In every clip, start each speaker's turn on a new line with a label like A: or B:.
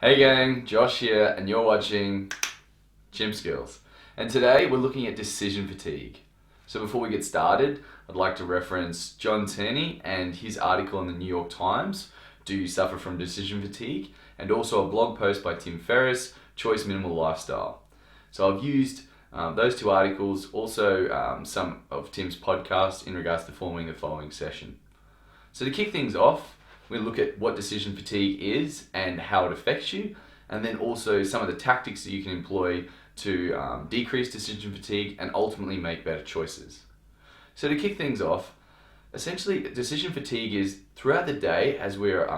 A: Hey gang, Josh here, and you're watching Chimp Skills. And today we're looking at decision fatigue. So before we get started, I'd like to reference John Tierney and his article in the New York Times, Do You Suffer from Decision Fatigue? And also a blog post by Tim Ferriss, Choice Minimal Lifestyle. So I've used those two articles, also some of Tim's podcasts in regards to forming the following session. So to kick things off, we're going to look at what decision fatigue is and how it affects you, and then also some of the tactics that you can employ to decrease decision fatigue and ultimately make better choices. So to kick things off, essentially decision fatigue is throughout the day as we're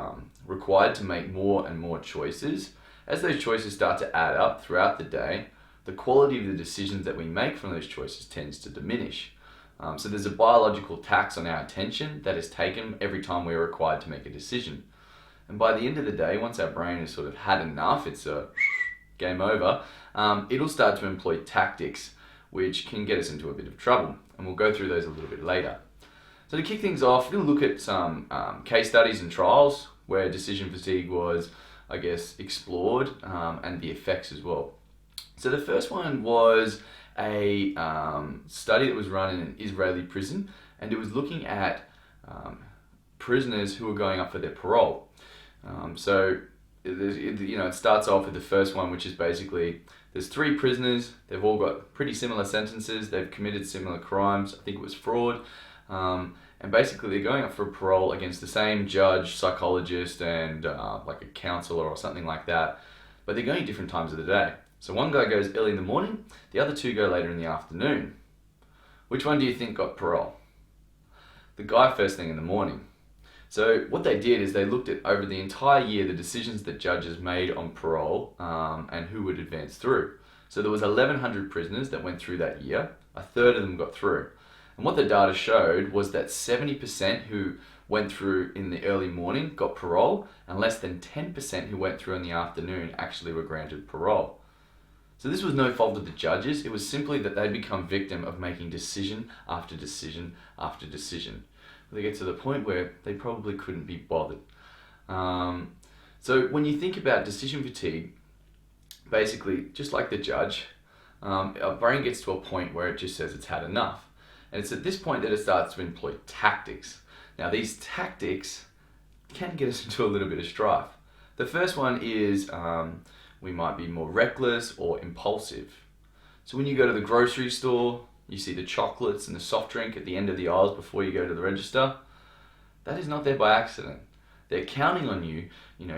A: required to make more and more choices. As those choices start to add up throughout the day, the quality of the decisions that we make from those choices tends to diminish. So there's a biological tax on our attention that is taken every time we're required to make a decision. And by the end of the day, once our brain has sort of had enough, it's a game over, it'll start to employ tactics which can get us into a bit of trouble. And we'll go through those a little bit later. So to kick things off, we're going to look at some case studies and trials where decision fatigue was, explored and the effects as well. So the first one was a study that was run in an Israeli prison, and it was looking at prisoners who were going up for their parole. It starts off with the first one, which is basically there's three prisoners. They've all got pretty similar sentences. They've committed similar crimes. I think it was fraud. And basically they're going up for parole against the same judge, psychologist, and like a counselor or something like that. But they're going different times of the day. So one guy goes early in the morning, the other two go later in the afternoon. Which one do you think got parole? The guy first thing in the morning. So what they did is they looked at over the entire year the decisions that judges made on parole and who would advance through. So there was 1,100 prisoners that went through that year. A third of them got through. And what the data showed was that 70% who went through in the early morning got parole, and less than 10% who went through in the afternoon actually were granted parole. So this was no fault of the judges, it was simply that they'd become victim of making decision after decision after decision. They get to the point where they probably couldn't be bothered. So when you think about decision fatigue, basically, just like the judge, our brain gets to a point where it just says it's had enough. And it's at this point that it starts to employ tactics. Now these tactics can get us into a little bit of strife. The first one is we might be more reckless or impulsive. So when you go to the grocery store, you see the chocolates and the soft drink at the end of the aisles before you go to the register. That is not there by accident. They're counting on you,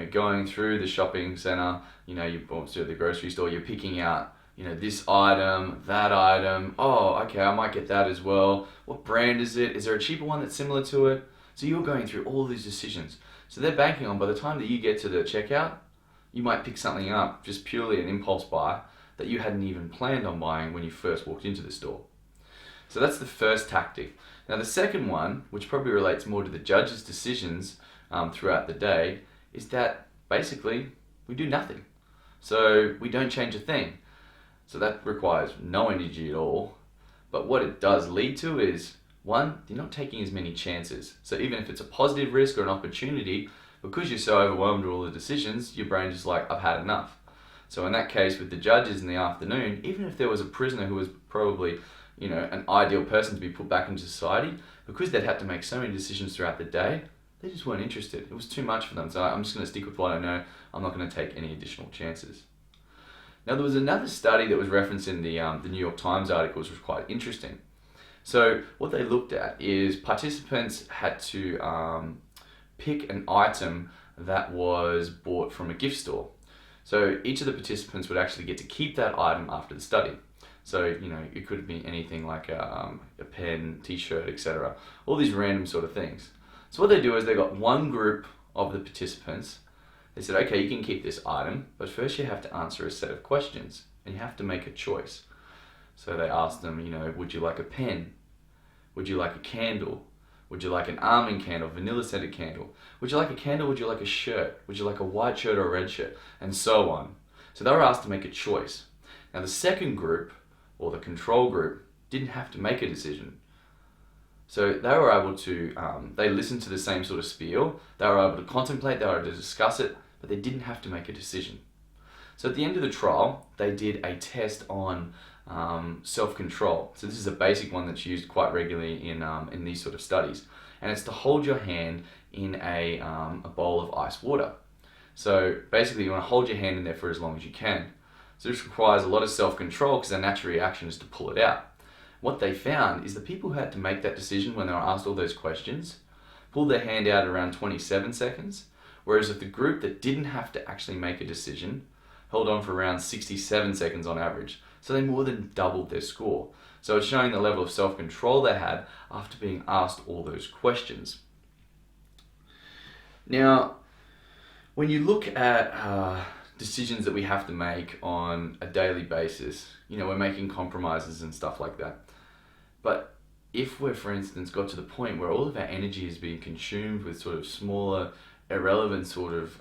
A: going through the shopping center, you go to the grocery store, you're picking out, this item, that item. Oh, okay, I might get that as well. What brand is it? Is there a cheaper one that's similar to it? So you're going through all these decisions. So they're banking on by the time that you get to the checkout, you might pick something up, just purely an impulse buy, that you hadn't even planned on buying when you first walked into the store. So that's the first tactic. Now the second one, which probably relates more to the judge's decisions throughout the day, is that basically we do nothing. So we don't change a thing. So that requires no energy at all. But what it does lead to is, one, you're not taking as many chances. So even if it's a positive risk or an opportunity, because you're so overwhelmed with all the decisions, your brain just like, I've had enough. So in that case with the judges in the afternoon, even if there was a prisoner who was probably, an ideal person to be put back into society, because they'd had to make so many decisions throughout the day, they just weren't interested. It was too much for them. So I'm just going to stick with what I know. I'm not going to take any additional chances. Now there was another study that was referenced in the New York Times article, which was quite interesting. So what they looked at is participants had to pick an item that was bought from a gift store. So each of the participants would actually get to keep that item after the study. So, it could be anything like a pen, t-shirt, etc. All these random sort of things. So what they do is they got one group of the participants. They said, okay, you can keep this item, but first you have to answer a set of questions and you have to make a choice. So they asked them, would you like a pen? Would you like a candle? Would you like an almond candle, vanilla scented candle? Would you like a candle? Would you like a shirt? Would you like a white shirt or a red shirt? And so on. So they were asked to make a choice. Now the second group, or the control group, didn't have to make a decision. So they were able to, they listened to the same sort of spiel, they were able to contemplate, they were able to discuss it, but they didn't have to make a decision. So at the end of the trial, they did a test on self-control. So this is a basic one that's used quite regularly in these sort of studies. And it's to hold your hand in a bowl of ice water. So basically you want to hold your hand in there for as long as you can. So this requires a lot of self-control because their natural reaction is to pull it out. What they found is the people who had to make that decision when they were asked all those questions pulled their hand out around 27 seconds, whereas if the group that didn't have to actually make a decision held on for around 67 seconds on average. So they more than doubled their score. So it's showing the level of self-control they had after being asked all those questions. Now, when you look at decisions that we have to make on a daily basis, we're making compromises and stuff like that. But if we're, for instance, got to the point where all of our energy is being consumed with sort of smaller, irrelevant sort of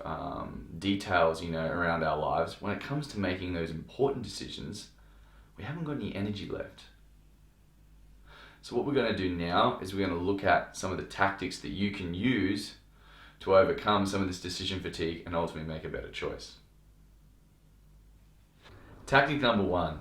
A: details, around our lives, when it comes to making those important decisions, we haven't got any energy left. So what we're going to do now is we're going to look at some of the tactics that you can use to overcome some of this decision fatigue and ultimately make a better choice. Tactic number 1,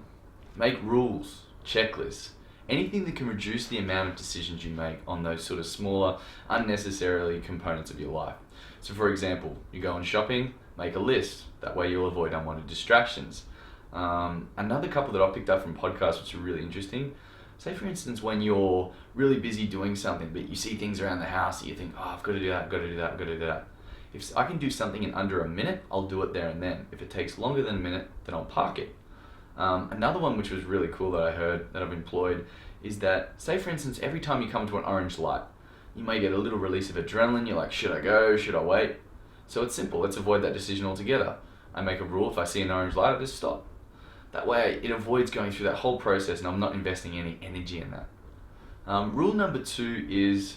A: make rules, checklists, anything that can reduce the amount of decisions you make on those sort of smaller, unnecessarily components of your life. So for example, you go on shopping, make a list. That way you'll avoid unwanted distractions. Another couple that I picked up from podcasts which are really interesting, say for instance when you're really busy doing something but you see things around the house and you think, I've got to do that, I've got to do that, I've got to do that. If I can do something in under a minute, I'll do it there and then. If it takes longer than a minute, then I'll park it. Another one which was really cool that I heard, that I've employed, is that, say for instance, every time you come to an orange light, you may get a little release of adrenaline. You're like, should I go, should I wait? So it's simple, let's avoid that decision altogether. I make a rule, if I see an orange light, I just stop. That way it avoids going through that whole process and I'm not investing any energy in that. Rule number 2 is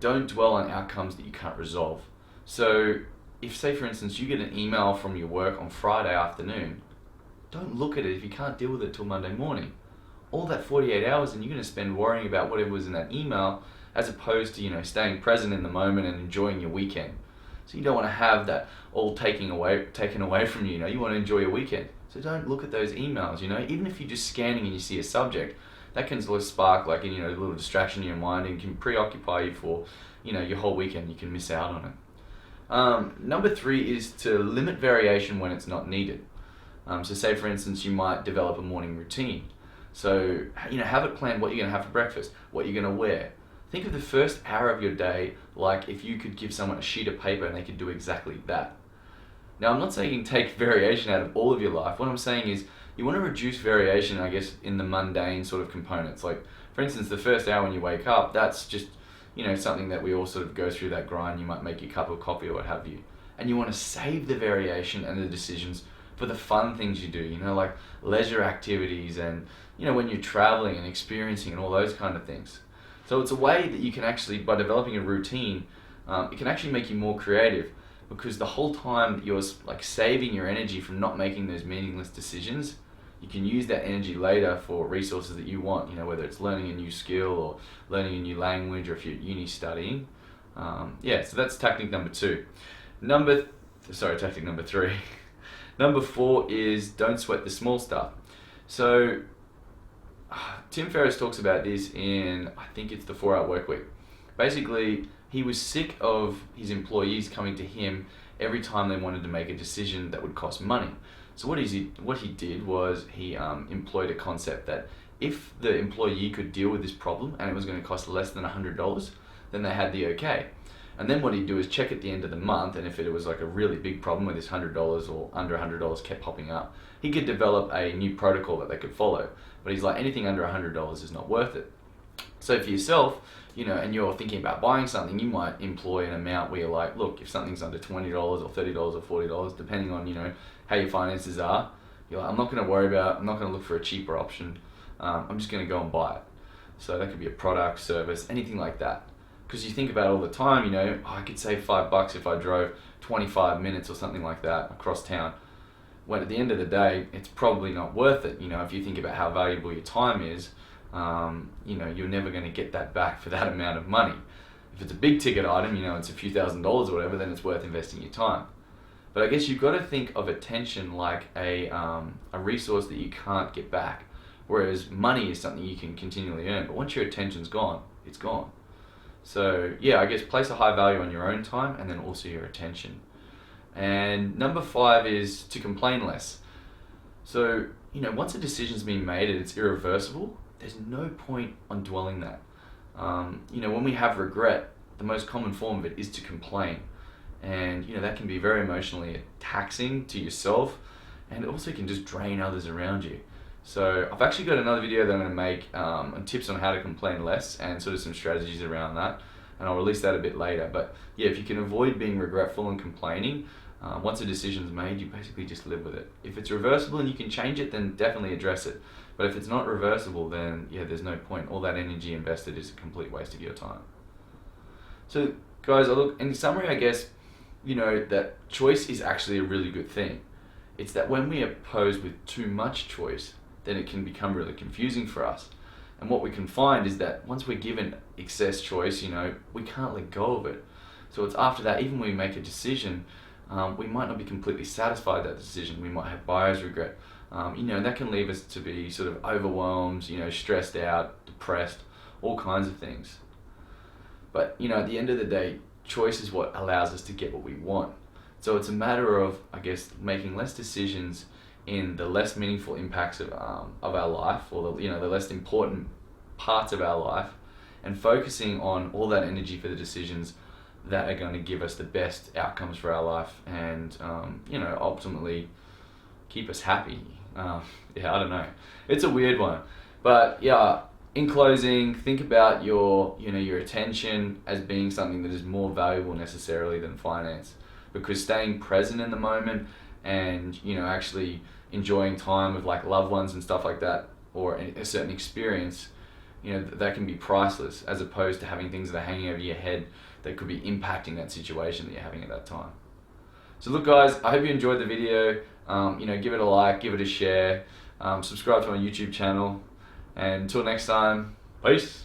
A: don't dwell on outcomes that you can't resolve. So if, say for instance, you get an email from your work on Friday afternoon, don't look at it if you can't deal with it till Monday morning. All that 48 hours and you're going to spend worrying about whatever was in that email as opposed to, staying present in the moment and enjoying your weekend. So you don't want to have that all taken away from you, you want to enjoy your weekend. So don't look at those emails, even if you're just scanning and you see a subject, that can sort of spark like a little distraction in your mind and can preoccupy you for, your whole weekend. You can miss out on it. Number 3 is to limit variation when it's not needed. So say for instance, you might develop a morning routine. So, have it planned what you're going to have for breakfast, what you're going to wear. Think of the first hour of your day like if you could give someone a sheet of paper and they could do exactly that. Now, I'm not saying you can take variation out of all of your life. What I'm saying is you want to reduce variation, I guess, in the mundane sort of components. Like, for instance, the first hour when you wake up, that's just, something that we all sort of go through that grind. You might make your cup of coffee or what have you. And you want to save the variation and the decisions for the fun things you do, like leisure activities and, when you're traveling and experiencing and all those kind of things. So it's a way that you can actually, by developing a routine, it can actually make you more creative because the whole time you're like saving your energy from not making those meaningless decisions, you can use that energy later for resources that you want, whether it's learning a new skill or learning a new language or if you're at uni studying. So that's tactic number 2. Tactic number 3. Number 4 is don't sweat the small stuff. So Tim Ferriss talks about this in, I think it's the 4-Hour Workweek. Basically, he was sick of his employees coming to him every time they wanted to make a decision that would cost money. So what he did was he employed a concept that if the employee could deal with this problem and it was going to cost less than $100, then they had the okay. And then what he'd do is check at the end of the month, and if it was like a really big problem where this $100 or under $100 kept popping up, he could develop a new protocol that they could follow. But he's like, anything under $100 is not worth it. So for yourself, and you're thinking about buying something, you might employ an amount where you're like, look, if something's under $20 or $30 or $40, depending on, how your finances are, you're like, I'm not going to look for a cheaper option. I'm just going to go and buy it. So that could be a product, service, anything like that. Because you think about it all the time, I could save $5 if I drove 25 minutes or something like that across town. When at the end of the day, it's probably not worth it. If you think about how valuable your time is, you're never going to get that back for that amount of money. If it's a big ticket item, it's a few $1,000s or whatever, then it's worth investing your time. But I guess you've got to think of attention like a resource that you can't get back. Whereas money is something you can continually earn, but once your attention's gone, it's gone. So yeah, I guess place a high value on your own time and then also your attention. And number 5 is to complain less. So, once a decision's been made and it's irreversible, there's no point on dwelling that. When we have regret, the most common form of it is to complain. And, that can be very emotionally taxing to yourself, and it also can just drain others around you. So I've actually got another video that I'm going to make on tips on how to complain less and sort of some strategies around that, and I'll release that a bit later. But yeah, if you can avoid being regretful and complaining, once a decision's made, you basically just live with it. If it's reversible and you can change it, then definitely address it. But if it's not reversible, then yeah, there's no point. All that energy invested is a complete waste of your time. So guys, look, in summary, I guess, that choice is actually a really good thing. It's that when we are posed with too much choice, then it can become really confusing for us. And what we can find is that once we're given excess choice, we can't let go of it. So it's after that, even when we make a decision, we might not be completely satisfied with that decision. We might have buyer's regret. And that can leave us to be sort of overwhelmed, stressed out, depressed, all kinds of things. But, at the end of the day, choice is what allows us to get what we want. So it's a matter of, I guess, making less decisions in the less meaningful impacts of our life, or the less important parts of our life, and focusing on all that energy for the decisions that are going to give us the best outcomes for our life, and ultimately keep us happy. I don't know. It's a weird one, but yeah. In closing, think about your attention as being something that is more valuable necessarily than finance, because staying present in the moment and actually enjoying time with like loved ones and stuff like that, or a certain experience, that can be priceless, as opposed to having things that are hanging over your head that could be impacting that situation that you're having at that time. So look guys, I hope you enjoyed the video. Give it a like, give it a share, subscribe to my YouTube channel, and until next time, peace.